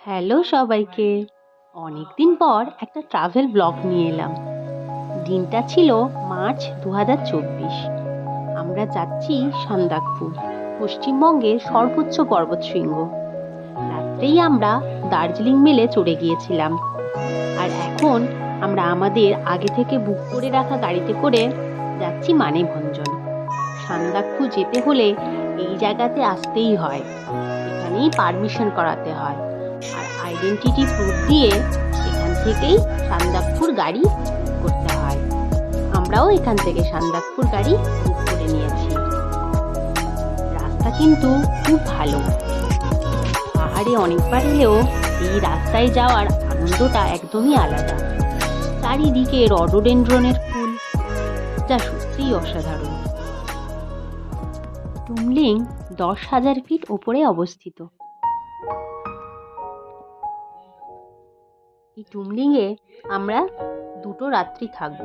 Hello সবাইকে। অনেকদিন পর একটা ট্রাভেল ব্লগ নিয়ে এলাম। দিনটা ছিল মার্চ 2024। আমরা যাচ্ছি সান্দাকফু, পশ্চিমবঙ্গের সর্বোচ্চ পর্বতশৃঙ্গ। রাত্রেই আমরা দার্জিলিং মেলে চড়ে গিয়েছিলাম, আর এখন আমরা আমাদের আগে থেকে বুক করে রাখা গাড়িতে করে যাচ্ছি মানেভঞ্জন। সান্দাকফু যেতে হলে এই জায়গাতে আসতেই হয়, এখানেই পারমিশন করাতে হয়, আর আইডেন্টিটি প্রুফ দিয়ে এখান থেকেই সান্দাকফুর গাড়ি বুক করতে হয়। আমরাও এখান থেকে সান্দাকফুর গাড়ি বুক করে নিয়েছি। রাস্তা কিন্তু খুব ভালো, পাহাড়ে অনেকবার এলেও এই রাস্তায় যাওয়ার আনন্দটা একদমই আলাদা। চারিদিকে রডোডেনড্রনের ফুল, যা সত্যিই অসাধারণ। টুমলিং 10,000 ফিট ওপরে অবস্থিত। এই টুমলিংয়ে আমরা 2 রাত্রি থাকব,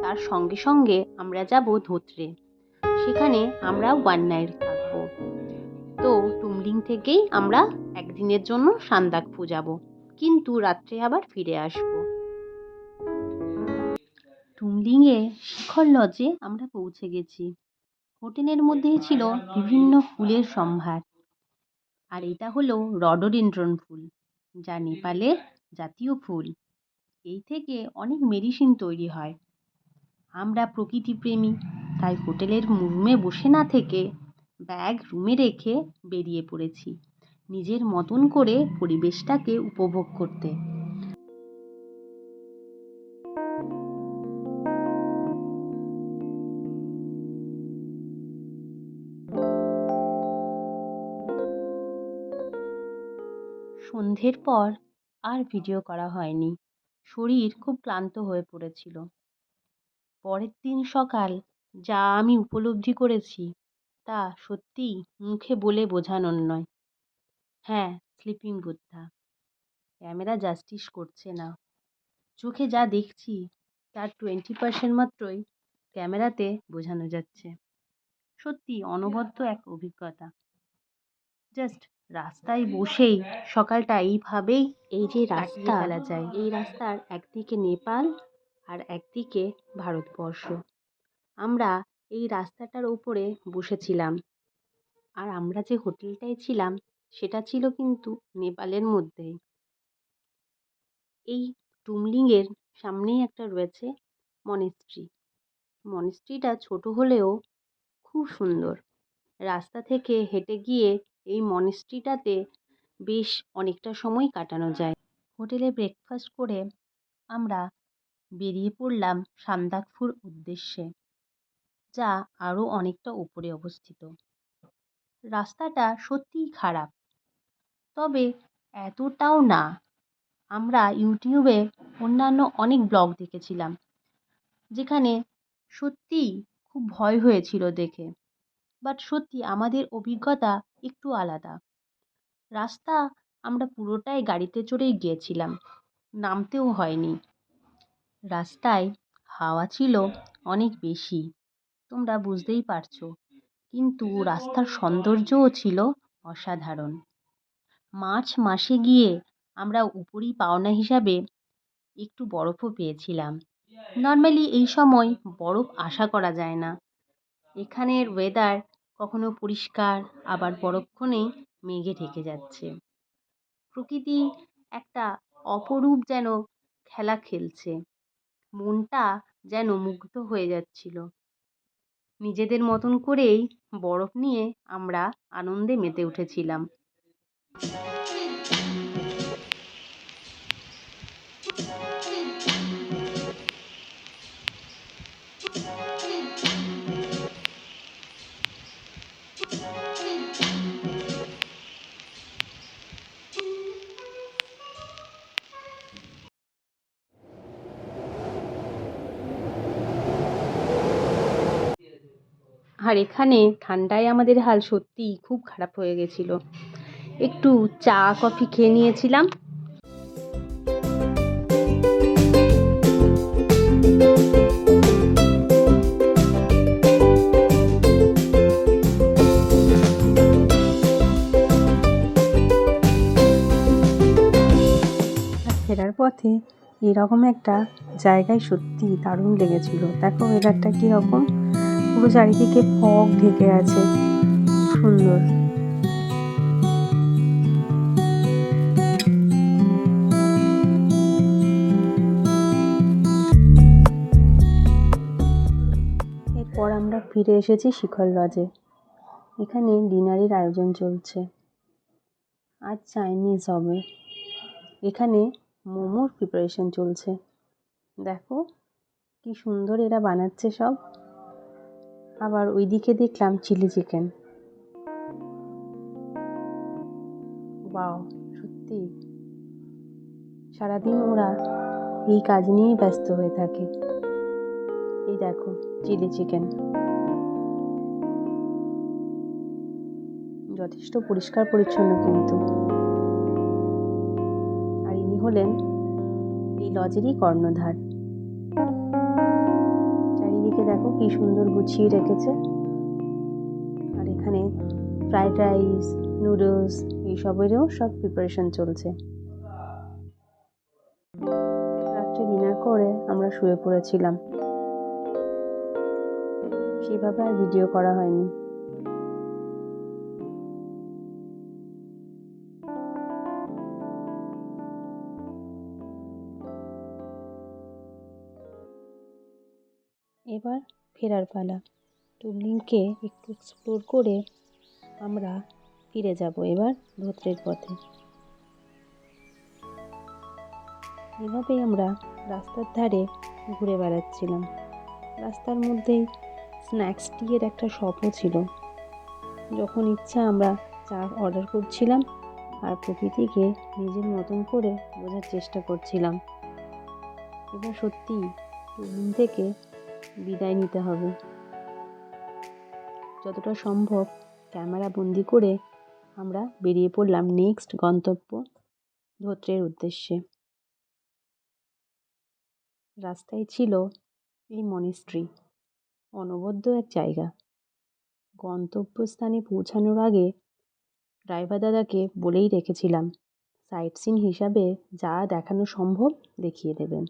তার সঙ্গে সঙ্গে আমরা যাব ধোত্রে, সেখানে আমরা 1 নাইট থাকব। তো টুমলিং থেকেই আমরা একদিনের জন্য সান্দাকফু যাব, কিন্তু রাত্রে আবার ফিরে আসব। টুমলিংয়ে শিখর লজে আমরা পৌঁছে গেছি। হোটেলের মধ্যেই ছিল বিভিন্ন ফুলের সম্ভার, আর এটা হলো রডোডেনড্রন ফুল, যা নেপালের জাতীয় ফুল। এই থেকে অনেক মেডিসিন তৈরি হয়। আমরা প্রকৃতিপ্রেমী, তাই হোটেলের রুমে বসে না থেকে ব্যাগ রুমে রেখে বেরিয়ে পড়েছি নিজের মতন করে পরিবেশটাকে উপভোগ করতে। সন্ধ্যের পর আর ভিডিও করা হয়নি, শরীর খুব ক্লান্ত হয়ে পড়েছিল। পরের দিন সকাল যা আমি উপলব্ধি করেছি তা সত্যিই মুখে বলে বোঝানোর নয়। হ্যাঁ, স্লিপিং বুদ্ধা ক্যামেরা জাস্টিস করছে না। চোখে যা দেখছি তার 20% মাত্রই ক্যামেরাতে বোঝানো যাচ্ছে। সত্যি অনবদ্য এক অভিজ্ঞতা। জাস্ট রাস্তায় বসেই সকালটা এইভাবেই এই যে রাস্তা ফেলা যায়, এই রাস্তার একদিকে নেপাল আর একদিকে ভারতবর্ষ। আমরা এই রাস্তাটার উপরে বসেছিলাম, আর আমরা যে হোটেলটায় ছিলাম সেটা ছিল কিন্তু নেপালের মধ্যেই। এই টুমলিংয়ের সামনেই একটা রয়েছে মনেস্ট্রি। মনেস্ট্রিটা ছোট হলেও খুব সুন্দর। রাস্তা থেকে হেঁটে গিয়ে এই মনেস্ট্রিটাতে বেশ অনেকটা সময় কাটানো যায়। হোটেলে ব্রেকফাস্ট করে আমরা বেরিয়ে পড়লাম সান্দাকফুর উদ্দেশ্যে, যা আরও অনেকটা উপরে অবস্থিত। রাস্তাটা সত্যিই খারাপ, তবে এতটাও না। আমরা ইউটিউবে অন্যান্য অনেক ব্লগ দেখেছিলাম, যেখানে সত্যিই খুব ভয় হয়েছিল দেখে, বাট সত্যি আমাদের অভিজ্ঞতা একটু আলাদা। রাস্তা আমরা পুরোটাই গাড়িতে চড়েই গিয়েছিলাম, নামতেও হয়নি। রাস্তায় হাওয়া ছিল অনেক বেশি, তোমরা বুঝতেই পারছো, কিন্তু রাস্তার সৌন্দর্যও ছিল অসাধারণ। মার্চ মাসে গিয়ে আমরা উপরি পাওনা হিসাবে একটু বরফও পেয়েছিলাম। নর্মালি এই সময় বরফ আশা করা যায় না। এখানের ওয়েদার কখনো পরিষ্কার, আবার পরক্ষণেই মেঘে ঢেকে যাচ্ছে। প্রকৃতি একটা অপরূপ যেন খেলা খেলছে, মনটা যেন মুগ্ধ হয়ে যাচ্ছিল। নিজেদের মতন করেই বরফ নিয়ে আমরা আনন্দে মেতে উঠেছিলাম। আর এখানে ঠান্ডায় আমাদের হাল সত্যিই খুব খারাপ হয়ে গেছিল। একটু চা কফি খেয়ে নিয়েছিলাম। ফেরার পথে এরকম একটা জায়গায় সত্যি দারুণ লেগেছিল। দেখো ওয়েদারটা কীরকম, পুরো চারিদিকে ফগ ঢেকে আছে, সুন্দর। এরপর আমরা ফিরে এসেছি শিখর লজে। এখানে ডিনারের আয়োজন চলছে। আজ চাইনিজ হবে। এখানে মোমোর প্রিপারেশন চলছে। দেখো কি সুন্দর এরা বানাচ্ছে সব। আবার ওইদিকে দেখলাম চিলি চিকেন। বাও, সত্যি সারাদিন ওরা এই কাজ নিয়েই ব্যস্ত হয়ে থাকে। এই দেখো চিলি চিকেন, যথেষ্ট পরিষ্কার পরিচ্ছন্ন কিন্তু। আর ইনি হলেন এই লজেরই কর্ণধার। চারিদিকে দেখো কি সুন্দর গুছিয়ে রেখেছে। আর এখানে ফ্রাইড রাইস, নুডলস এইসবেরও সব প্রিপারেশন চলছে। রাত্রে ডিনার করে আমরা শুয়ে পড়েছিলাম, সেভাবে আর ভিডিও করা হয়নি। এবার ফেরার পালা। টুবলিংকে একটু এক্সপ্লোর করে আমরা ফিরে যাব এবার ধোত্রের পথে। এভাবেই আমরা রাস্তার ধারে ঘুরে বেড়াচ্ছিলাম। রাস্তার মধ্যেই স্ন্যাক্স টিয়ের একটা শপও ছিল। যখন ইচ্ছা আমরা চা অর্ডার করছিলাম আর প্রকৃতিকে নিজের মতন করে বোঝার চেষ্টা করছিলাম। এবার সত্যি টুবলিং থেকে বিদায় নিতে হবে। যতটা সম্ভব ক্যামেরা বন্দি করে আমরা বেরিয়ে পড়লাম নেক্সট গন্তব্য ধোত্রের উদ্দেশ্যে। রাস্তায় ছিল এই মনিস্ট্রি, অনবদ্য এক জায়গা। গন্তব্যস্থানে পৌঁছানোর আগে ড্রাইভার দাদাকে বলেই রেখেছিলাম সাইট সিন হিসাবে যা দেখানো সম্ভব দেখিয়ে দেবেন।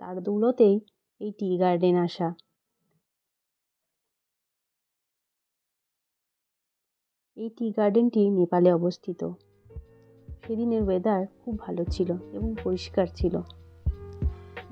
তার দৌলতেই এই টি গার্ডেন আসা। এই টি গার্ডেনটি নেপালে অবস্থিত। সেদিনের ওয়েদার খুব ভালো ছিল এবং পরিষ্কার ছিল।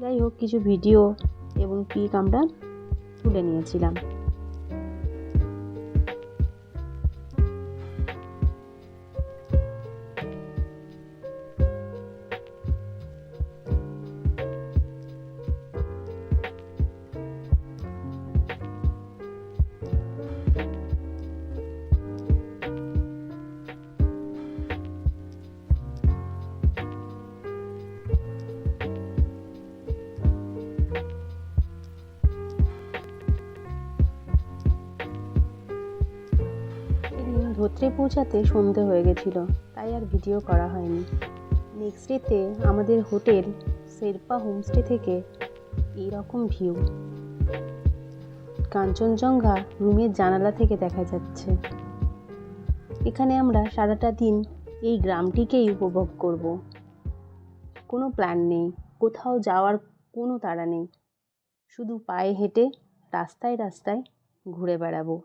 যাই হোক, কিছু ভিডিও এবং পিক আমরা তুলে নিয়েছিলাম। ধোত্রে পৌঁছাতে সন্ধে হয়ে গেছিল, তাই আর ভিডিও করা হয়নি। নেক্সট ডেতে আমাদের হোটেল শেরপা হোমস্টে থেকে এইরকম ভিউ, কাঞ্চনজঙ্ঘা রুমের জানালা থেকে দেখা যাচ্ছে। এখানে আমরা সারাটা দিন এই গ্রামটিকেই উপভোগ করব। কোনো প্ল্যান নেই, কোথাও যাওয়ার কোনো তাড়া নেই, শুধু পায়ে হেঁটে রাস্তায় রাস্তায় ঘুরে বেড়াবো।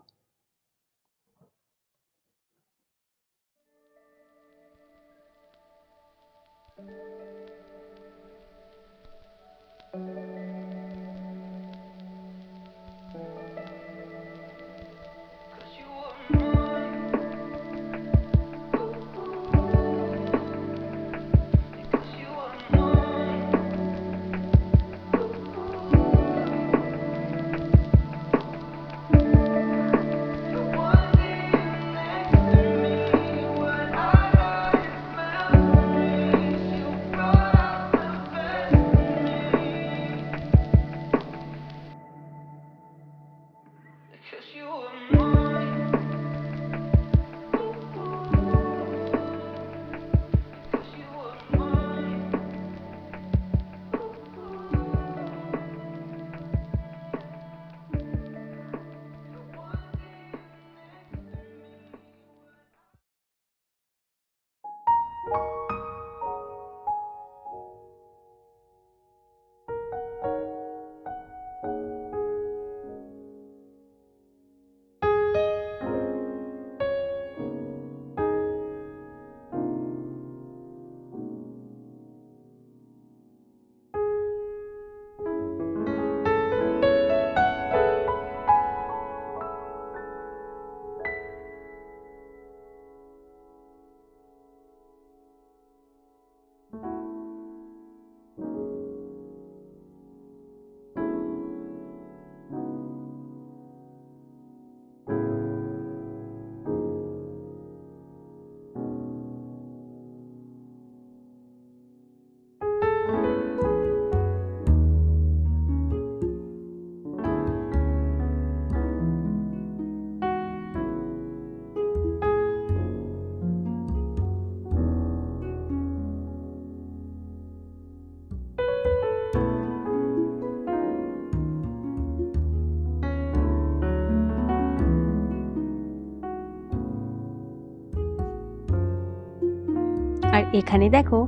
আর এখানে দেখো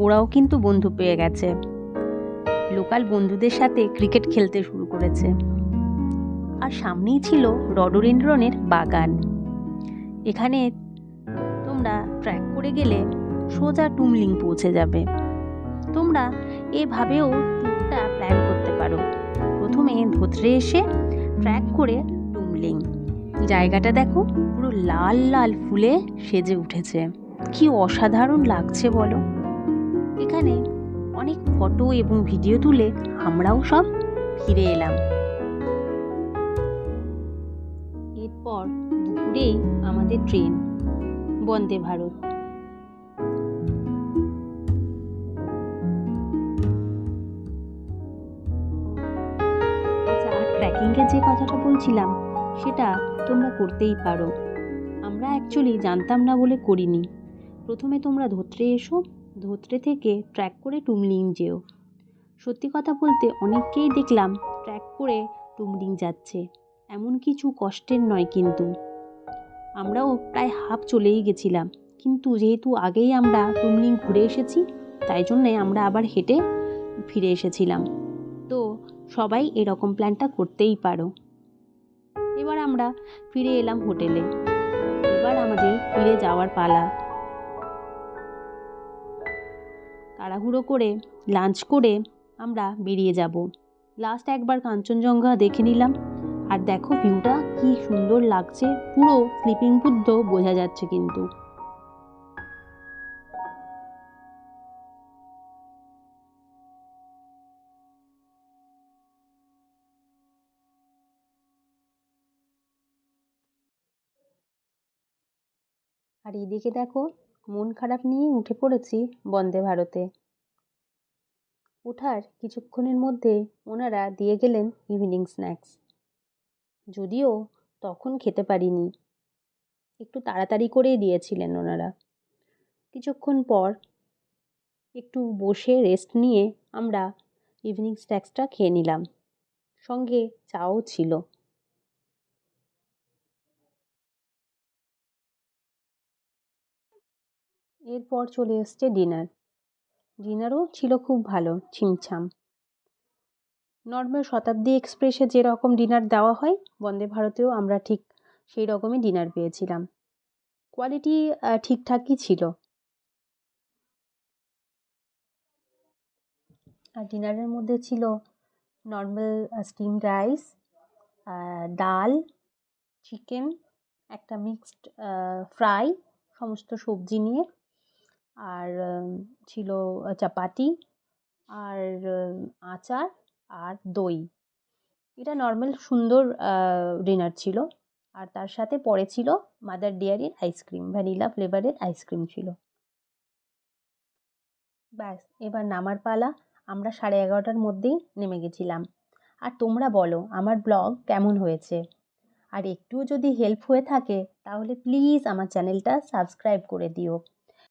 ওরাও কিন্তু বন্ধু পেয়ে গেছে, লোকাল বন্ধুদের সাথে ক্রিকেট খেলতে শুরু করেছে। আর সামনেই ছিল রডোডেনড্রনের বাগান। এখানে তোমরা ট্র্যাক করে গেলে সোজা টুমলিং পৌঁছে যাবে। তোমরা এভাবেও ট্যুরটা প্ল্যান করতে পারো। প্রথমে ধোত্রে এসে ট্র্যাক করে টুমলিং। জায়গাটা দেখো পুরো লাল লাল ফুলে সেজে উঠেছে, কি অসাধারণ লাগছে বলো। এখানে অনেক ফটো এবং ভিডিও তুলে আমরাও সব ফিরে এলাম। এরপর দুপুরেই আমাদের ট্রেন, বন্দে ভারত। আচ্ছা, আর ট্রেকিংয়ের যে কথাটা বলছিলাম সেটা তোমরা করতেই পারো। আমরা অ্যাকচুয়ালি জানতাম না বলে করিনি। প্রথমে তোমরা ধোত্রে এসো, ধোত্রে থেকে ট্র্যাক করে টুমলিং যেও। সত্যি কথা বলতে অনেককেই দেখলাম ট্র্যাক করে টুমলিং যাচ্ছে, এমন কিছু কষ্টের নয় কিন্তু। আমরাও প্রায় হাফ চলেই গেছিলাম, কিন্তু যেহেতু আগেই আমরা টুমলিং ঘুরে এসেছি তাই জন্যে আমরা আবার হেঁটে ফিরে এসেছিলাম। তো সবাই এরকম প্ল্যানটা করতেই পারো। এবার আমরা ফিরে এলাম হোটেলে। এবার আমাদের ফিরে যাওয়ার পালা। তাড়াহুড়ো করে লাঞ্চ করে আমরা বেরিয়ে যাব। লাস্ট একবার কাঞ্চনজঙ্ঘা দেখে নিলাম। আর দেখো ভিউটা কি সুন্দর লাগছে, পুরো স্লিপিং বুদ্ধ বোঝা যাচ্ছে কিন্তু। আর এদিকে দেখো মন খারাপ নিয়ে উঠে পড়েছি বন্দে ভারতে। ওঠার কিছুক্ষণের মধ্যে ওনারা দিয়ে গেলেন ইভিনিং স্ন্যাক্স। যদিও তখন খেতে পারিনি, একটু তাড়াতাড়ি করেই দিয়েছিলেন ওনারা। কিছুক্ষণ পর একটু বসে রেস্ট নিয়ে আমরা ইভিনিং স্ন্যাক্সটা খেয়ে নিলাম, সঙ্গে চাও ছিল। এরপর চলে এসছে ডিনার। ডিনারও ছিল খুব ভালো, ছিমছাম। নর্মাল শতাব্দী এক্সপ্রেসে যেরকম ডিনার দেওয়া হয় বন্দে ভারতেও আমরা ঠিক সেই রকমই ডিনার পেয়েছিলাম। কোয়ালিটি ঠিকঠাকই ছিল। আর ডিনারের মধ্যে ছিল নর্মাল স্টিমড রাইস, ডাল, চিকেন, একটা মিক্সড ফ্রাই, সমস্ত সবজি নিয়ে, আর ছিল চাপাতি, আর আচার, আর দই। এটা নর্মাল সুন্দর ডিনার ছিল। আর তার সাথে পরে ছিল মাদার ডেয়ারির আইসক্রিম, ভ্যানিলা ফ্লেভারের আইসক্রিম ছিল। ব্যাস, এবার নামার পালা। আমরা 11:30টার মধ্যেই নেমে গেছিলাম। আর তোমরা বলো আমার ব্লগ কেমন হয়েছে। আর একটুও যদি হেল্প হয়ে থাকে তাহলে প্লিজ আমার চ্যানেলটা সাবস্ক্রাইব করে দিও।